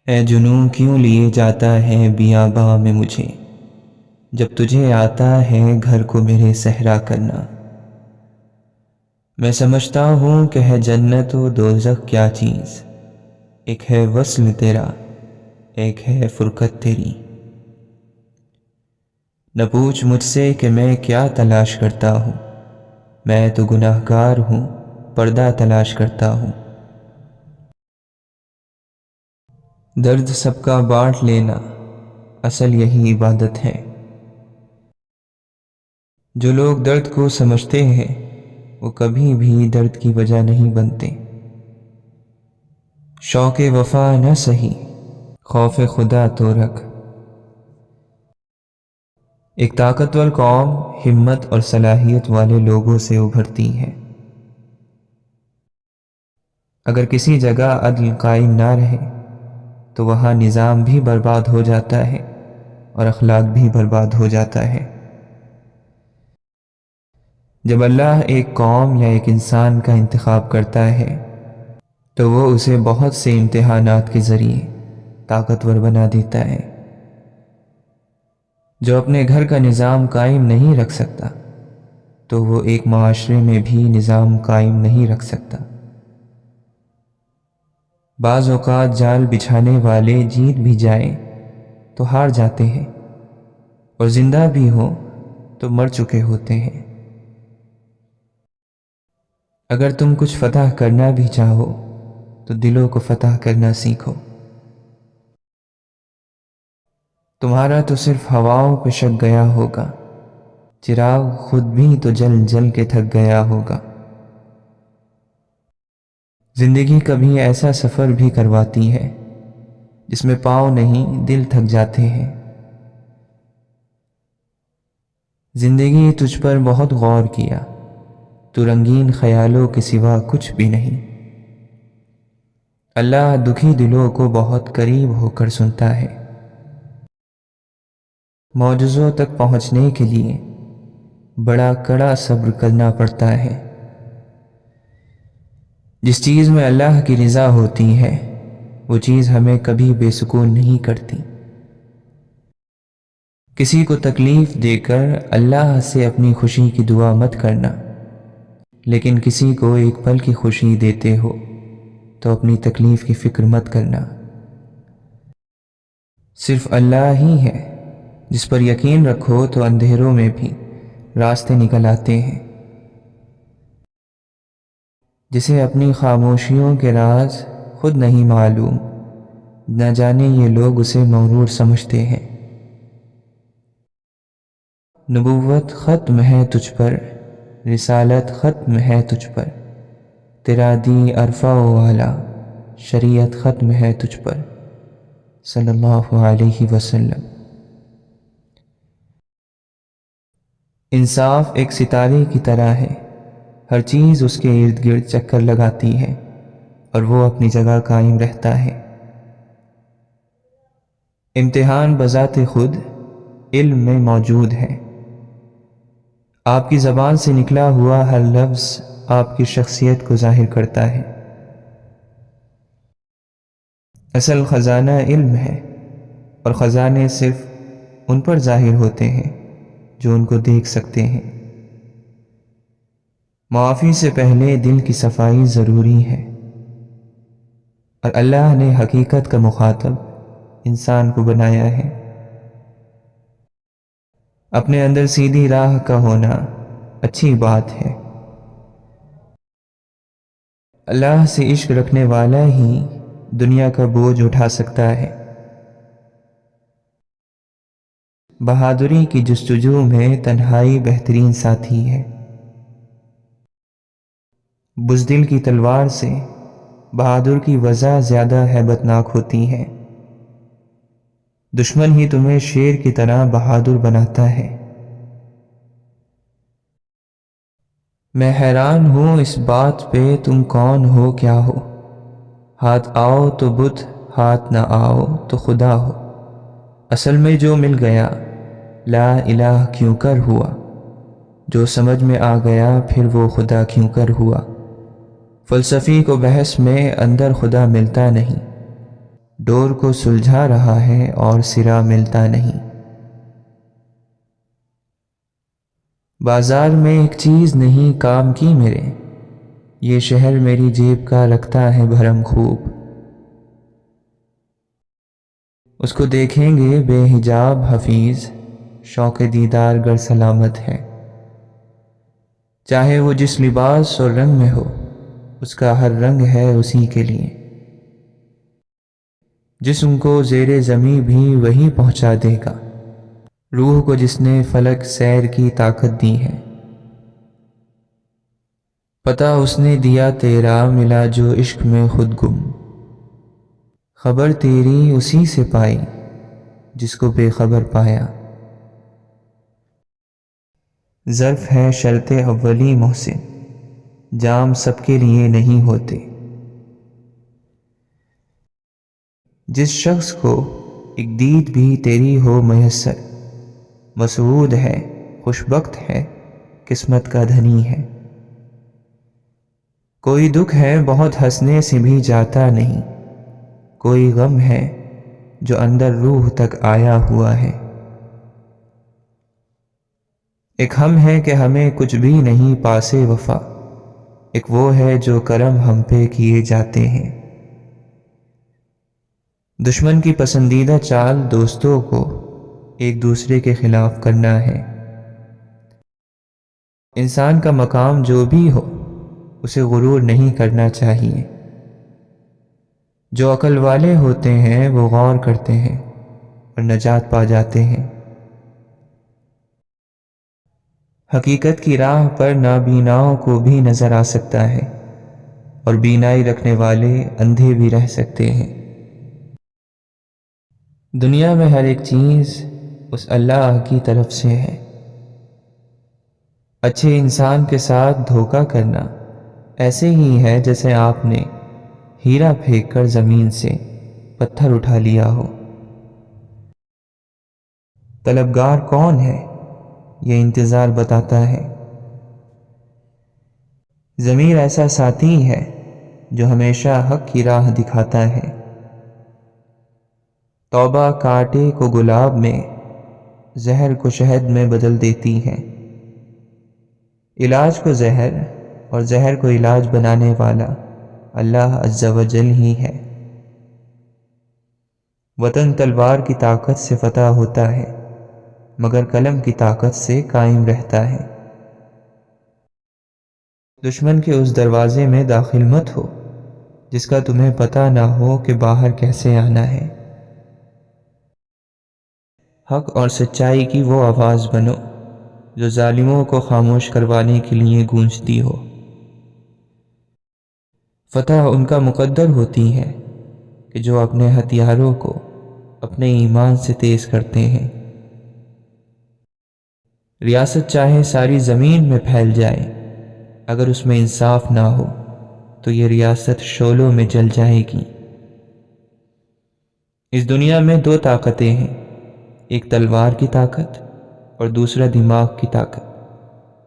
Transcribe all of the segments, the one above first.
اے جنوں کیوں لیے جاتا ہے بیاباں میں مجھے، جب تجھے آتا ہے گھر کو میرے صحرا کرنا۔ میں سمجھتا ہوں کہ ہے جنت و دوزخ کیا چیز، ایک ہے وصل تیرا، ایک ہے فرقت تیری۔ نہ پوچھ مجھ سے کہ میں کیا تلاش کرتا ہوں، میں تو گناہ گار ہوں، پردہ تلاش کرتا ہوں۔ درد سب کا بانٹ لینا، اصل یہی عبادت ہے۔ جو لوگ درد کو سمجھتے ہیں وہ کبھی بھی درد کی وجہ نہیں بنتے۔ شوق وفا نہ سہی، خوف خدا تو رکھ۔ ایک طاقتور قوم ہمت اور صلاحیت والے لوگوں سے ابھرتی ہے۔ اگر کسی جگہ عدل قائم نہ رہے تو وہاں نظام بھی برباد ہو جاتا ہے اور اخلاق بھی برباد ہو جاتا ہے۔ جب اللہ ایک قوم یا ایک انسان کا انتخاب کرتا ہے تو وہ اسے بہت سے امتحانات کے ذریعے طاقتور بنا دیتا ہے۔ جو اپنے گھر کا نظام قائم نہیں رکھ سکتا تو وہ ایک معاشرے میں بھی نظام قائم نہیں رکھ سکتا۔ بعض اوقات جال بچھانے والے جیت بھی جائیں تو ہار جاتے ہیں، اور زندہ بھی ہوں تو مر چکے ہوتے ہیں۔ اگر تم کچھ فتح کرنا بھی چاہو تو دلوں کو فتح کرنا سیکھو۔ تمہارا تو صرف ہواؤں پہ شک گیا ہوگا، چراغ خود بھی تو جل جل کے تھک گیا ہوگا۔ زندگی کبھی ایسا سفر بھی کرواتی ہے جس میں پاؤں نہیں دل تھک جاتے ہیں۔ زندگی تجھ پر بہت غور کیا، تو رنگین خیالوں کے سوا کچھ بھی نہیں۔ اللہ دکھی دلوں کو بہت قریب ہو کر سنتا ہے۔ معجزوں تک پہنچنے کے لیے بڑا کڑا صبر کرنا پڑتا ہے۔ جس چیز میں اللہ کی رضا ہوتی ہے وہ چیز ہمیں کبھی بے سکون نہیں کرتی۔ کسی کو تکلیف دے کر اللہ سے اپنی خوشی کی دعا مت کرنا، لیکن کسی کو ایک پل کی خوشی دیتے ہو تو اپنی تکلیف کی فکر مت کرنا۔ صرف اللہ ہی ہے جس پر یقین رکھو تو اندھیروں میں بھی راستے نکل آتے ہیں۔ جسے اپنی خاموشیوں کے راز خود نہیں معلوم، نہ جانے یہ لوگ اسے مغرور سمجھتے ہیں۔ نبوت ختم ہے تجھ پر، رسالت ختم ہے تجھ پر، تیرا دی عرفہ و والا، شریعت ختم ہے تجھ پر، صلی اللہ علیہ وسلم۔ انصاف ایک ستارے کی طرح ہے، ہر چیز اس کے ارد گرد چکر لگاتی ہے اور وہ اپنی جگہ قائم رہتا ہے۔ امتحان بذات خود علم میں موجود ہے۔ آپ کی زبان سے نکلا ہوا ہر لفظ آپ کی شخصیت کو ظاہر کرتا ہے۔ اصل خزانہ علم ہے، اور خزانے صرف ان پر ظاہر ہوتے ہیں جو ان کو دیکھ سکتے ہیں۔ معافی سے پہلے دل کی صفائی ضروری ہے، اور اللہ نے حقیقت کا مخاطب انسان کو بنایا ہے۔ اپنے اندر سیدھی راہ کا ہونا اچھی بات ہے۔ اللہ سے عشق رکھنے والا ہی دنیا کا بوجھ اٹھا سکتا ہے۔ بہادری کی جستجو میں تنہائی بہترین ساتھی ہے۔ بزدل کی تلوار سے بہادر کی وجہ زیادہ ہیبت ناک ہوتی ہے۔ دشمن ہی تمہیں شیر کی طرح بہادر بناتا ہے۔ میں حیران ہوں اس بات پہ تم کون ہو کیا ہو، ہاتھ آؤ تو بت، ہاتھ نہ آؤ تو خدا ہو۔ اصل میں جو مل گیا لا الہ کیوں کر ہوا، جو سمجھ میں آ گیا پھر وہ خدا کیوں کر ہوا۔ فلسفی کو بحث میں اندر خدا ملتا نہیں، ڈور کو سلجھا رہا ہے اور سرا ملتا نہیں۔ بازار میں ایک چیز نہیں کام کی میرے، یہ شہر میری جیب کا رکھتا ہے بھرم خوب۔ اس کو دیکھیں گے بے حجاب حفیظ، شوق دیدار گر سلامت ہے۔ چاہے وہ جس لباس اور رنگ میں ہو، اس کا ہر رنگ ہے اسی کے لیے۔ جسم کو زیر زمیں بھی وہی پہنچا دے گا، روح کو جس نے فلک سیر کی طاقت دی ہے۔ پتہ اس نے دیا تیرا، ملا جو عشق میں خود گم، خبر تیری اسی سے پائی جس کو بے خبر پایا۔ ظرف ہے شرط اولی محسن، جام سب کے لیے نہیں ہوتے۔ جس شخص کو ایک دید بھی تیری ہو میسر، مسعود ہے، خوش بخت ہے، قسمت کا دھنی ہے۔ کوئی دکھ ہے بہت ہنسنے سے بھی جاتا نہیں، کوئی غم ہے جو اندر روح تک آیا ہوا ہے۔ ایک ہم ہے کہ ہمیں کچھ بھی نہیں پاسے وفا، ایک وہ ہے جو کرم ہم پہ کیے جاتے ہیں۔ دشمن کی پسندیدہ چال دوستوں کو ایک دوسرے کے خلاف کرنا ہے۔ انسان کا مقام جو بھی ہو، اسے غرور نہیں کرنا چاہیے۔ جو عقل والے ہوتے ہیں وہ غور کرتے ہیں اور نجات پا جاتے ہیں۔ حقیقت کی راہ پر نابیناؤں کو بھی نظر آ سکتا ہے، اور بینائی رکھنے والے اندھے بھی رہ سکتے ہیں۔ دنیا میں ہر ایک چیز اس اللہ کی طرف سے ہے۔ اچھے انسان کے ساتھ دھوکہ کرنا ایسے ہی ہے جیسے آپ نے ہیرا پھینک کر زمین سے پتھر اٹھا لیا ہو۔ طلبگار کون ہے یہ انتظار بتاتا ہے، ضمیر ایسا ساتھی ہے جو ہمیشہ حق کی راہ دکھاتا ہے۔ توبہ کانٹے کو گلاب میں، زہر کو شہد میں بدل دیتی ہے۔ علاج کو زہر اور زہر کو علاج بنانے والا اللہ عز و جل ہی ہے۔ وطن تلوار کی طاقت سے فتح ہوتا ہے، مگر قلم کی طاقت سے قائم رہتا ہے۔ دشمن کے اس دروازے میں داخل مت ہو جس کا تمہیں پتہ نہ ہو کہ باہر کیسے آنا ہے۔ حق اور سچائی کی وہ آواز بنو جو ظالموں کو خاموش کروانے کے لیے گونجتی ہو۔ فتح ان کا مقدر ہوتی ہے کہ جو اپنے ہتھیاروں کو اپنے ایمان سے تیز کرتے ہیں۔ ریاست چاہے ساری زمین میں پھیل جائے، اگر اس میں انصاف نہ ہو تو یہ ریاست شعلوں میں جل جائے گی۔ اس دنیا میں دو طاقتیں ہیں، ایک تلوار کی طاقت اور دوسرا دماغ کی طاقت،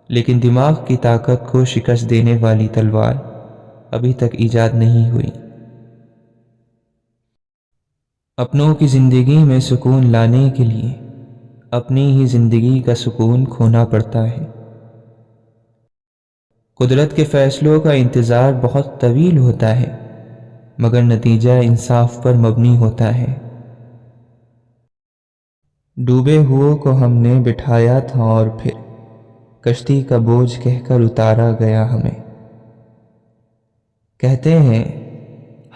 لیکن دماغ کی طاقت کو شکست دینے والی تلوار ابھی تک ایجاد نہیں ہوئی۔ اپنوں کی زندگی میں سکون لانے کے لیے اپنی ہی زندگی کا سکون کھونا پڑتا ہے۔ قدرت کے فیصلوں کا انتظار بہت طویل ہوتا ہے، مگر نتیجہ انصاف پر مبنی ہوتا ہے۔ ڈوبے ہوئے کو ہم نے بٹھایا تھا اور پھر کشتی کا بوجھ کہہ کر اتارا گیا ہمیں۔ کہتے ہیں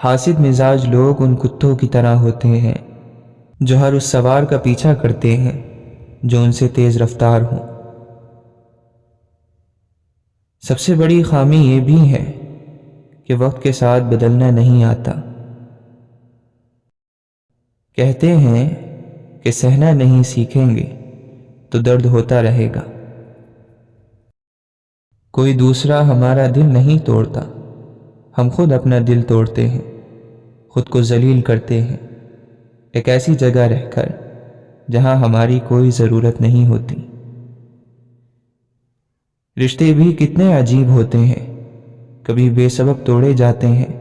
حاسد مزاج لوگ ان کتوں کی طرح ہوتے ہیں جو ہر اس سوار کا پیچھا کرتے ہیں جو ان سے تیز رفتار ہوں۔ سب سے بڑی خامی یہ بھی ہے کہ وقت کے ساتھ بدلنا نہیں آتا۔ کہتے ہیں کہ سہنا نہیں سیکھیں گے تو درد ہوتا رہے گا۔ کوئی دوسرا ہمارا دل نہیں توڑتا، ہم خود اپنا دل توڑتے ہیں، خود کو ذلیل کرتے ہیں، ایک ایسی جگہ رہ کر جہاں ہماری کوئی ضرورت نہیں ہوتی۔ رشتے بھی کتنے عجیب ہوتے ہیں، کبھی بے سبب توڑے جاتے ہیں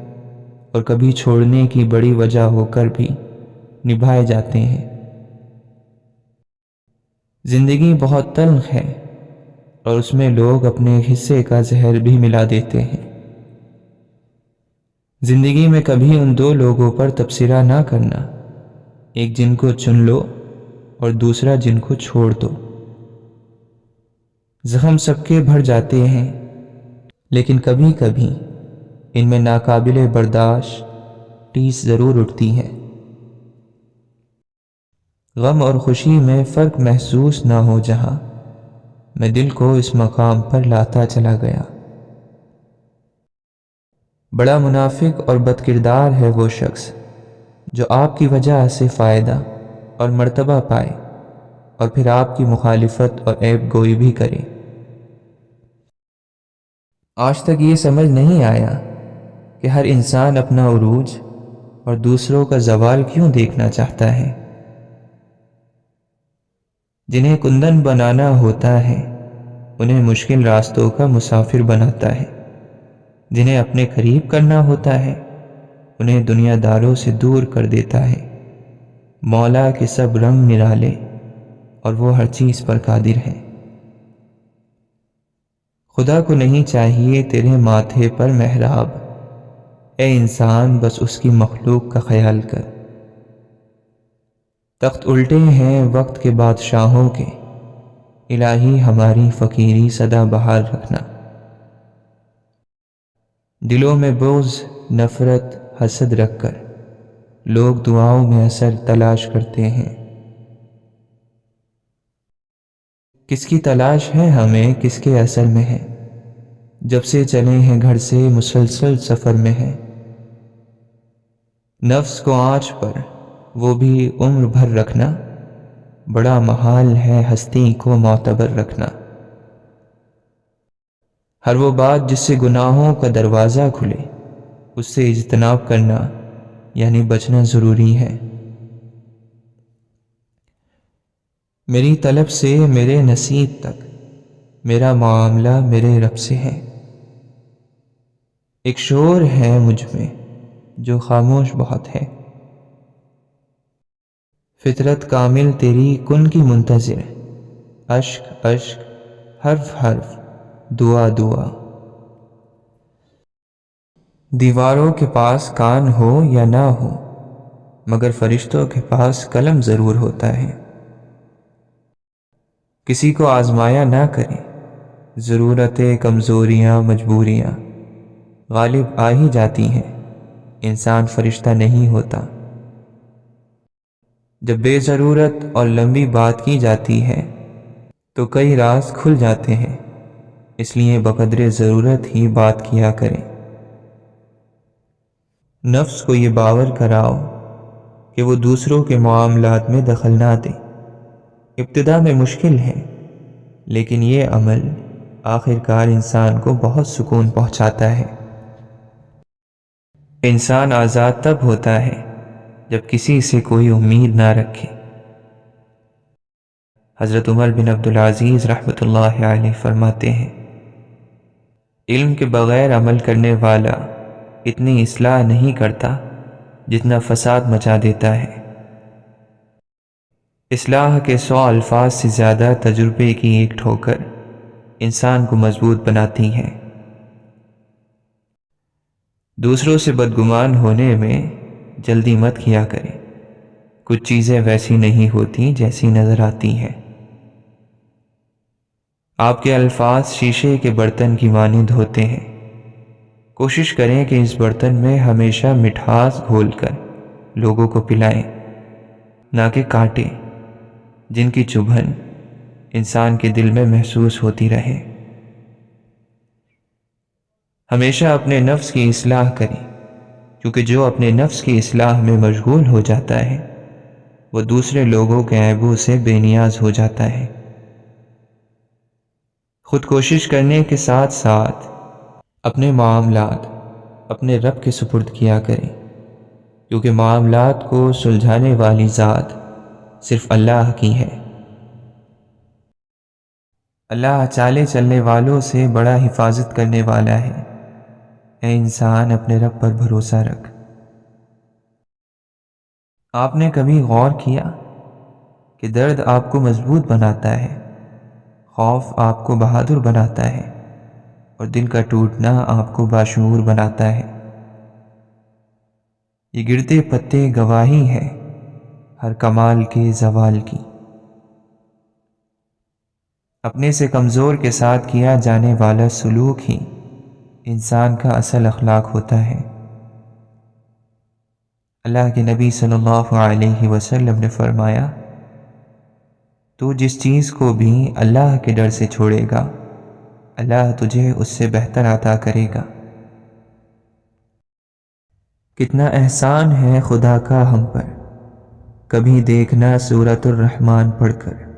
اور کبھی چھوڑنے کی بڑی وجہ ہو کر بھی نبھائے جاتے ہیں۔ زندگی بہت تلخ ہے اور اس میں لوگ اپنے حصے کا زہر بھی ملا دیتے ہیں۔ زندگی میں کبھی ان دو لوگوں پر تبصرہ نہ کرنا، ایک جن کو چن لو اور دوسرا جن کو چھوڑ دو۔ زخم سب کے بھر جاتے ہیں، لیکن کبھی کبھی ان میں ناقابل برداشت ٹیس ضرور اٹھتی ہے۔ غم اور خوشی میں فرق محسوس نہ ہو جہاں، میں دل کو اس مقام پر لاتا چلا گیا۔ بڑا منافق اور بد کردار ہے وہ شخص جو آپ کی وجہ سے فائدہ اور مرتبہ پائے اور پھر آپ کی مخالفت اور عیب گوئی بھی کرے۔ آج تک یہ سمجھ نہیں آیا کہ ہر انسان اپنا عروج اور دوسروں کا زوال کیوں دیکھنا چاہتا ہے۔ جنہیں کندن بنانا ہوتا ہے انہیں مشکل راستوں کا مسافر بناتا ہے، جنہیں اپنے قریب کرنا ہوتا ہے انہیں دنیا داروں سے دور کر دیتا ہے۔ مولا کے سب رنگ نرالے اور وہ ہر چیز پر قادر ہے۔ خدا کو نہیں چاہیے تیرے ماتھے پر محراب، اے انسان بس اس کی مخلوق کا خیال کر۔ تخت الٹے ہیں وقت کے بادشاہوں کے، الہی ہماری فقیری سدا بحال رکھنا۔ دلوں میں بغض، نفرت، حسد رکھ کر لوگ دعاؤں میں اثر تلاش کرتے ہیں۔ کس کی تلاش ہے ہمیں، کس کے اثر میں ہے، جب سے چلے ہیں گھر سے مسلسل سفر میں ہے۔ نفس کو آنچ پر وہ بھی عمر بھر رکھنا، بڑا محال ہے ہستی کو معتبر رکھنا۔ ہر وہ بات جس سے گناہوں کا دروازہ کھلے اس سے اجتناب کرنا یعنی بچنا ضروری ہے۔ میری طلب سے میرے نصیب تک میرا معاملہ میرے رب سے ہے۔ ایک شور ہے مجھ میں جو خاموش بہت ہے، فطرت کامل تیری کن کی منتظر، اشک اشک حرف حرف دعا دعا۔ دیواروں کے پاس کان ہو یا نہ ہو مگر فرشتوں کے پاس قلم ضرور ہوتا ہے۔ کسی کو آزمایا نہ کریں، ضرورتیں کمزوریاں مجبوریاں غالب آ ہی جاتی ہیں، انسان فرشتہ نہیں ہوتا۔ جب بے ضرورت اور لمبی بات کی جاتی ہے تو کئی راز کھل جاتے ہیں، اس لیے بقدر ضرورت ہی بات کیا کریں۔ نفس کو یہ باور کراؤ کہ وہ دوسروں کے معاملات میں دخل نہ دے۔ ابتدا میں مشکل ہے لیکن یہ عمل آخر کار انسان کو بہت سکون پہنچاتا ہے۔ انسان آزاد تب ہوتا ہے جب کسی سے کوئی امید نہ رکھے۔ حضرت عمر بن عبدالعزیز رحمۃ اللہ علیہ فرماتے ہیں، علم کے بغیر عمل کرنے والا اتنی اصلاح نہیں کرتا جتنا فساد مچا دیتا ہے۔ اصلاح کے 100 الفاظ سے زیادہ تجربے کی ایک ٹھوکر انسان کو مضبوط بناتی ہے۔ دوسروں سے بدگمان ہونے میں جلدی مت کیا کریں، کچھ چیزیں ویسی نہیں ہوتی جیسی نظر آتی ہیں۔ آپ کے الفاظ شیشے کے برتن کی مانند ہوتے ہیں، کوشش کریں کہ اس برتن میں ہمیشہ مٹھاس گھول کر لوگوں کو پلائیں، نہ کہ کانٹے جن کی چبھن انسان کے دل میں محسوس ہوتی رہے۔ ہمیشہ اپنے نفس کی اصلاح کریں، کیونکہ جو اپنے نفس کی اصلاح میں مشغول ہو جاتا ہے وہ دوسرے لوگوں کے عیبوں سے بے نیاز ہو جاتا ہے۔ خود کوشش کرنے کے ساتھ ساتھ اپنے معاملات اپنے رب کے سپرد کیا کریں، کیونکہ معاملات کو سلجھانے والی ذات صرف اللہ کی ہے۔ اللہ چالے چلنے والوں سے بڑا حفاظت کرنے والا ہے۔ اے انسان اپنے رب پر بھروسہ رکھ۔ آپ نے کبھی غور کیا کہ درد آپ کو مضبوط بناتا ہے، خوف آپ کو بہادر بناتا ہے، اور دل کا ٹوٹنا آپ کو باشعور بناتا ہے؟ یہ گرتے پتے گواہی ہے ہر کمال کے زوال کی۔ اپنے سے کمزور کے ساتھ کیا جانے والا سلوک ہی انسان کا اصل اخلاق ہوتا ہے۔ اللہ کے نبی صلی اللہ علیہ وسلم نے فرمایا، تو جس چیز کو بھی اللہ کے ڈر سے چھوڑے گا، اللہ تجھے اس سے بہتر عطا کرے گا۔ کتنا احسان ہے خدا کا ہم پر، کبھی دیکھنا سورۃ الرحمن پڑھ کر۔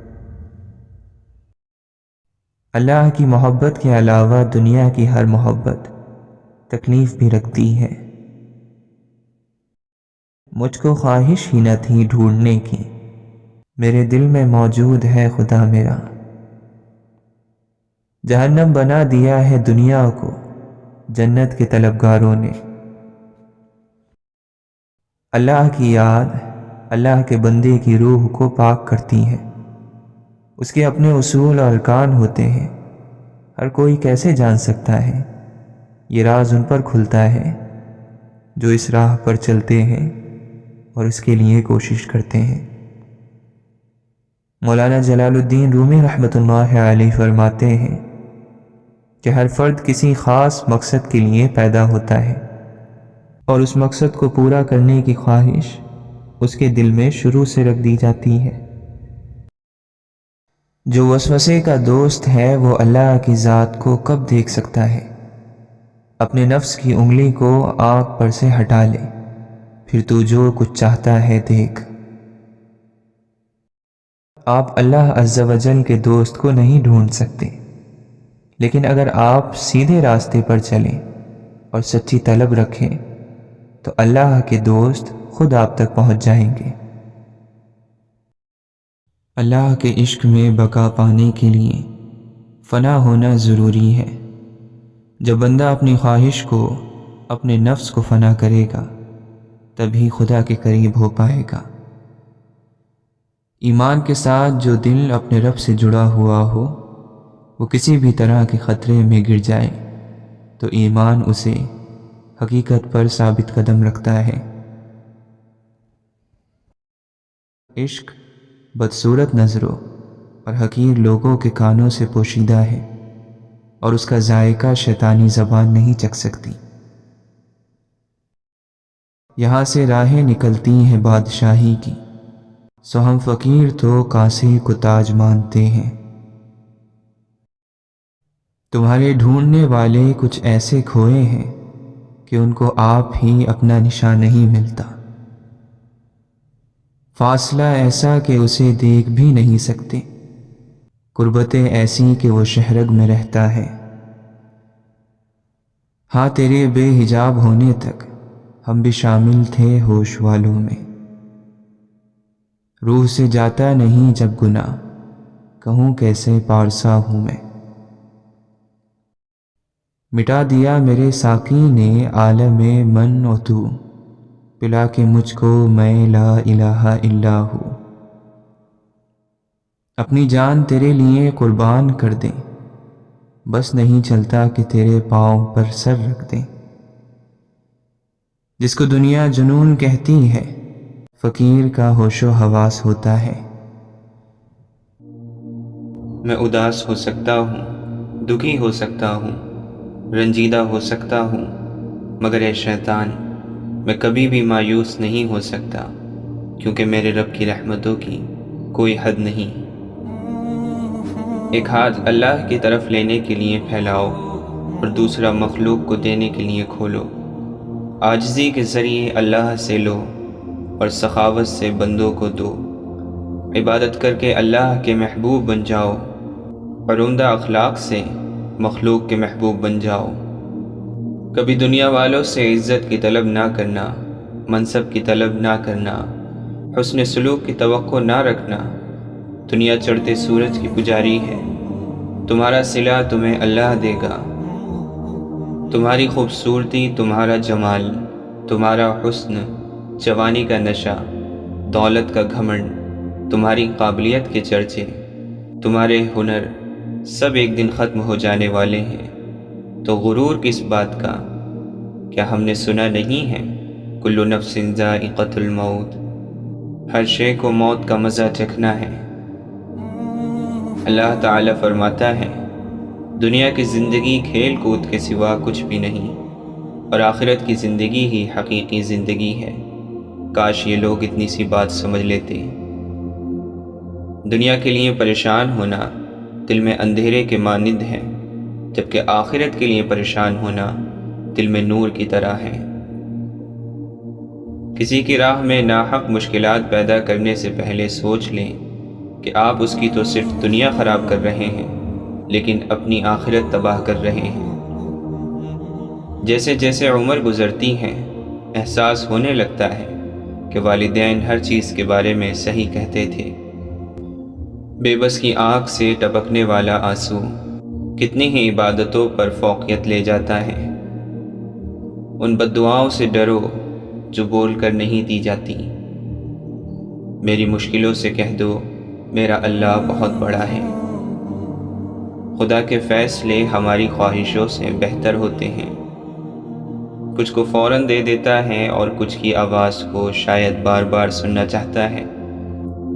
اللہ کی محبت کے علاوہ دنیا کی ہر محبت تکلیف بھی رکھتی ہے۔ مجھ کو خواہش ہی نہ تھی ڈھونڈنے کی، میرے دل میں موجود ہے خدا میرا۔ جہنم بنا دیا ہے دنیا کو جنت کے طلبگاروں نے۔ اللہ کی یاد اللہ کے بندے کی روح کو پاک کرتی ہے۔ اس کے اپنے اصول اور ارکان ہوتے ہیں، ہر کوئی کیسے جان سکتا ہے؟ یہ راز ان پر کھلتا ہے جو اس راہ پر چلتے ہیں اور اس کے لیے کوشش کرتے ہیں۔ مولانا جلال الدین رومی رحمۃ اللہ علیہ فرماتے ہیں کہ ہر فرد کسی خاص مقصد کے لیے پیدا ہوتا ہے، اور اس مقصد کو پورا کرنے کی خواہش اس کے دل میں شروع سے رکھ دی جاتی ہے۔ جو وسوسے کا دوست ہے وہ اللہ کی ذات کو کب دیکھ سکتا ہے؟ اپنے نفس کی انگلی کو آنکھ پر سے ہٹا لے، پھر تو جو کچھ چاہتا ہے دیکھ۔ آپ اللہ عز و جل کے دوست کو نہیں ڈھونڈ سکتے، لیکن اگر آپ سیدھے راستے پر چلیں اور سچی طلب رکھیں تو اللہ کے دوست خود آپ تک پہنچ جائیں گے۔ اللہ کے عشق میں بقا پانے کے لیے فنا ہونا ضروری ہے۔ جب بندہ اپنی خواہش کو، اپنے نفس کو فنا کرے گا، تبھی خدا کے قریب ہو پائے گا۔ ایمان کے ساتھ جو دل اپنے رب سے جڑا ہوا ہو، وہ کسی بھی طرح کے خطرے میں گر جائے تو ایمان اسے حقیقت پر ثابت قدم رکھتا ہے۔ عشق بدصورت نظروں اور حقیر لوگوں کے کانوں سے پوشیدہ ہے، اور اس کا ذائقہ شیطانی زبان نہیں چکھ سکتی۔ یہاں سے راہیں نکلتی ہیں بادشاہی کی، سو ہم فقیر تو کاسے کو تاج مانتے ہیں۔ تمہارے ڈھونڈنے والے کچھ ایسے کھوئے ہیں کہ ان کو آپ ہی اپنا نشان نہیں ملتا۔ فاصلہ ایسا کہ اسے دیکھ بھی نہیں سکتے، قربتیں ایسی کہ وہ شہرگ میں رہتا ہے۔ ہاں تیرے بے حجاب ہونے تک ہم بھی شامل تھے ہوش والوں میں۔ روح سے جاتا نہیں جب گناہ، کہوں کیسے پارسا ہوں میں۔ مٹا دیا میرے ساقی نے عالم من و تو، پلا کے مجھ کو میں لا الہ الا ہوں۔ اپنی جان تیرے لیے قربان کر دیں، بس نہیں چلتا کہ تیرے پاؤں پر سر رکھ دیں۔ جس کو دنیا جنون کہتی ہے، فقیر کا ہوش و حواس ہوتا ہے۔ میں اداس ہو سکتا ہوں، دکھی ہو سکتا ہوں، رنجیدہ ہو سکتا ہوں، مگر اے شیطان میں کبھی بھی مایوس نہیں ہو سکتا، کیونکہ میرے رب کی رحمتوں کی کوئی حد نہیں۔ ایک ہاتھ اللہ کی طرف لینے کے لیے پھیلاؤ اور دوسرا مخلوق کو دینے کے لیے کھولو۔ عاجزی کے ذریعے اللہ سے لو اور سخاوت سے بندوں کو دو۔ عبادت کر کے اللہ کے محبوب بن جاؤ اور عمدہ اخلاق سے مخلوق کے محبوب بن جاؤ۔ کبھی دنیا والوں سے عزت کی طلب نہ کرنا، منصب کی طلب نہ کرنا، حسن سلوک کی توقع نہ رکھنا۔ دنیا چڑھتے سورج کی پجاری ہے، تمہارا صلہ تمہیں اللہ دے گا۔ تمہاری خوبصورتی، تمہارا جمال، تمہارا حسن، جوانی کا نشہ دولت کا گھمنڈ، تمہاری قابلیت کے چرچے، تمہارے ہنر سب ایک دن ختم ہو جانے والے ہیں، تو غرور کس بات کا؟ کیا ہم نے سنا نہیں ہے کل نفس ذائقۃ الموت، ہر شے کو موت کا مزہ چکھنا ہے۔ اللہ تعالیٰ فرماتا ہے دنیا کی زندگی کھیل کود کے سوا کچھ بھی نہیں، اور آخرت کی زندگی ہی حقیقی زندگی ہے۔ کاش یہ لوگ اتنی سی بات سمجھ لیتے۔ دنیا کے لیے پریشان ہونا دل میں اندھیرے کے مانند ہے، جبکہ آخرت کے لیے پریشان ہونا دل میں نور کی طرح ہے۔ کسی کی راہ میں ناحق مشکلات پیدا کرنے سے پہلے سوچ لیں کہ آپ اس کی تو صرف دنیا خراب کر رہے ہیں، لیکن اپنی آخرت تباہ کر رہے ہیں۔ جیسے جیسے عمر گزرتی ہے احساس ہونے لگتا ہے کہ والدین ہر چیز کے بارے میں صحیح کہتے تھے۔ بے بس کی آنکھ سے ٹپکنے والا آنسو کتنی ہی عبادتوں پر فوقیت لے جاتا ہے۔ ان بددعاؤں سے ڈرو جو بول کر نہیں دی جاتی۔ میری مشکلوں سے کہہ دو میرا اللہ بہت بڑا ہے۔ خدا کے فیصلے ہماری خواہشوں سے بہتر ہوتے ہیں، کچھ کو فوراً دے دیتا ہے اور کچھ کی آواز کو شاید بار بار سننا چاہتا ہے،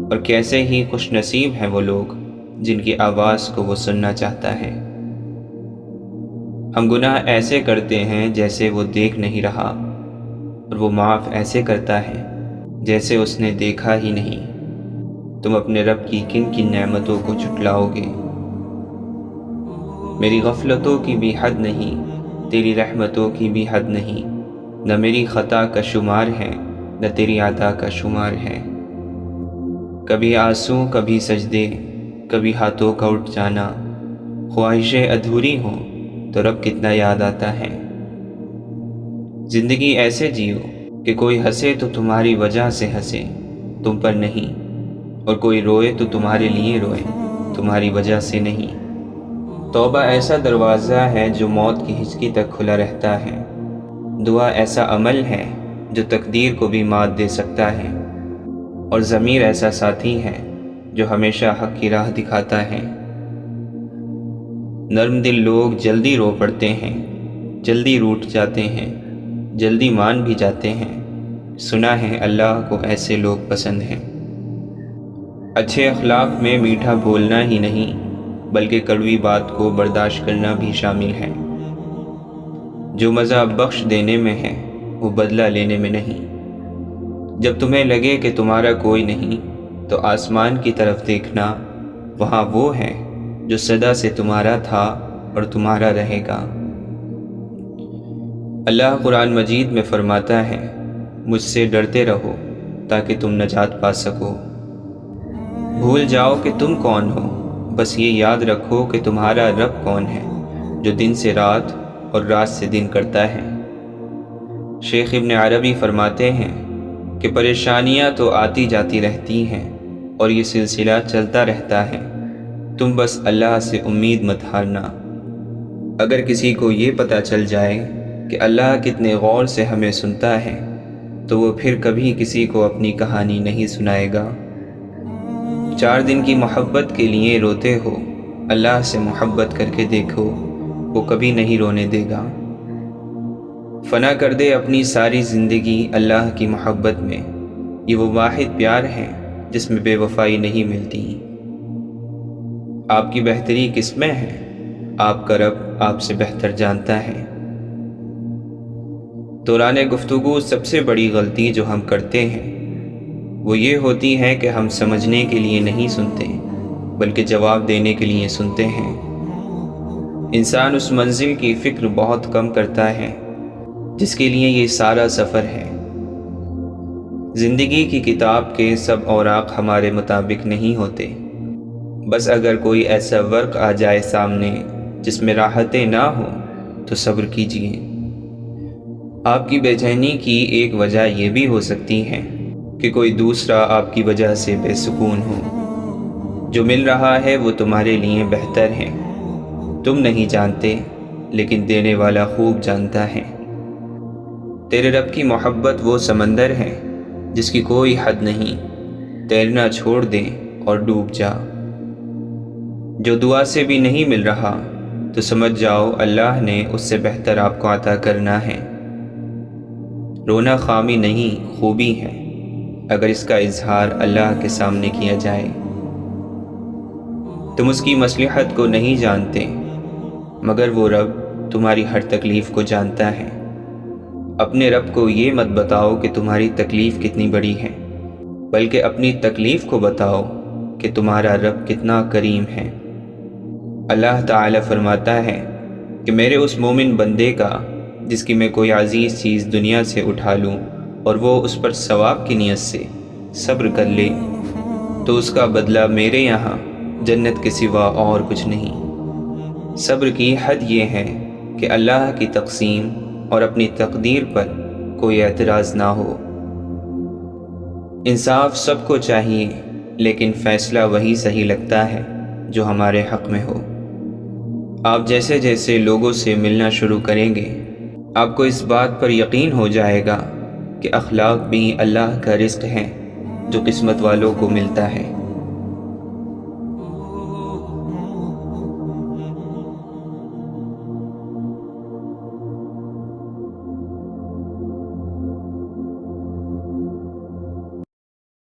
اور کیسے ہی خوش نصیب ہیں وہ لوگ جن کی آواز کو وہ سننا چاہتا ہے۔ ہم گناہ ایسے کرتے ہیں جیسے وہ دیکھ نہیں رہا، اور وہ معاف ایسے کرتا ہے جیسے اس نے دیکھا ہی نہیں۔ تم اپنے رب کی کن کن نعمتوں کو جھٹلاؤ گے؟ میری غفلتوں کی بھی حد نہیں، تیری رحمتوں کی بھی حد نہیں، نہ میری خطا کا شمار ہے نہ تیری عطا کا شمار ہے۔ کبھی آنسو کبھی سجدے، کبھی ہاتھوں کا اٹھ جانا، خواہشیں ادھوری ہوں تو رب کتنا یاد آتا ہے۔ زندگی ایسے جیو کہ کوئی ہنسے تو تمہاری وجہ سے ہنسے، تم پر نہیں، اور کوئی روئے تو تمہارے لیے روئے، تمہاری وجہ سے نہیں۔ توبہ ایسا دروازہ ہے جو موت کی ہچکی تک کھلا رہتا ہے۔ دعا ایسا عمل ہے جو تقدیر کو بھی مات دے سکتا ہے، اور ضمیر ایسا ساتھی ہے جو ہمیشہ حق کی راہ دکھاتا ہے۔ نرم دل لوگ جلدی رو پڑتے ہیں، جلدی روٹھ جاتے ہیں، جلدی مان بھی جاتے ہیں۔ سنا ہے اللہ کو ایسے لوگ پسند ہیں۔ اچھے اخلاق میں میٹھا بولنا ہی نہیں بلکہ کڑوی بات کو برداشت کرنا بھی شامل ہے۔ جو مزہ بخش دینے میں ہے وہ بدلہ لینے میں نہیں۔ جب تمہیں لگے کہ تمہارا کوئی نہیں تو آسمان کی طرف دیکھنا، وہاں وہ ہے جو صدا سے تمہارا تھا اور تمہارا رہے گا۔ اللہ قرآن مجید میں فرماتا ہے مجھ سے ڈرتے رہو تاکہ تم نجات پا سکو۔ بھول جاؤ کہ تم کون ہو، بس یہ یاد رکھو کہ تمہارا رب کون ہے جو دن سے رات اور رات سے دن کرتا ہے۔ شیخ ابن عربی فرماتے ہیں کہ پریشانیاں تو آتی جاتی رہتی ہیں اور یہ سلسلہ چلتا رہتا ہے، تم بس اللہ سے امید مت ہارنا۔ اگر کسی کو یہ پتہ چل جائے کہ اللہ کتنے غور سے ہمیں سنتا ہے تو وہ پھر کبھی کسی کو اپنی کہانی نہیں سنائے گا۔ 4 دن کی محبت کے لیے روتے ہو، اللہ سے محبت کر کے دیکھو، وہ کبھی نہیں رونے دے گا۔ فنا کر دے اپنی ساری زندگی اللہ کی محبت میں، یہ وہ واحد پیار ہے جس میں بے وفائی نہیں ملتی۔ آپ کی بہتری کس میں ہے؟ آپ کا رب آپ سے بہتر جانتا ہے۔ دوران گفتگو سب سے بڑی غلطی جو ہم کرتے ہیں وہ یہ ہوتی ہے کہ ہم سمجھنے کے لیے نہیں سنتے بلکہ جواب دینے کے لیے سنتے ہیں۔ انسان اس منزل کی فکر بہت کم کرتا ہے جس کے لیے یہ سارا سفر ہے۔ زندگی کی کتاب کے سب اوراق ہمارے مطابق نہیں ہوتے، بس اگر کوئی ایسا ورق آ جائے سامنے جس میں راحتیں نہ ہوں تو صبر کیجیے۔ آپ کی بے چینی کی ایک وجہ یہ بھی ہو سکتی ہے کہ کوئی دوسرا آپ کی وجہ سے بے سکون ہو۔ جو مل رہا ہے وہ تمہارے لیے بہتر ہے، تم نہیں جانتے لیکن دینے والا خوب جانتا ہے۔ تیرے رب کی محبت وہ سمندر ہے جس کی کوئی حد نہیں، تیرنا چھوڑ دے اور ڈوب جا۔ جو دعا سے بھی نہیں مل رہا تو سمجھ جاؤ اللہ نے اس سے بہتر آپ کو عطا کرنا ہے۔ رونا خامی نہیں، خوبی ہے، اگر اس کا اظہار اللہ کے سامنے کیا جائے۔ تم اس کی مصلحت کو نہیں جانتے، مگر وہ رب تمہاری ہر تکلیف کو جانتا ہے۔ اپنے رب کو یہ مت بتاؤ کہ تمہاری تکلیف کتنی بڑی ہے، بلکہ اپنی تکلیف کو بتاؤ کہ تمہارا رب کتنا کریم ہے۔ اللہ تعالی فرماتا ہے کہ میرے اس مومن بندے کا جس کی میں کوئی عزیز چیز دنیا سے اٹھا لوں اور وہ اس پر ثواب کی نیت سے صبر کر لے تو اس کا بدلہ میرے یہاں جنت کے سوا اور کچھ نہیں۔ صبر کی حد یہ ہے کہ اللہ کی تقسیم اور اپنی تقدیر پر کوئی اعتراض نہ ہو۔ انصاف سب کو چاہیے، لیکن فیصلہ وہی صحیح لگتا ہے جو ہمارے حق میں ہو۔ آپ جیسے جیسے لوگوں سے ملنا شروع کریں گے، آپ کو اس بات پر یقین ہو جائے گا کہ اخلاق بھی اللہ کا رزق ہے جو قسمت والوں کو ملتا ہے۔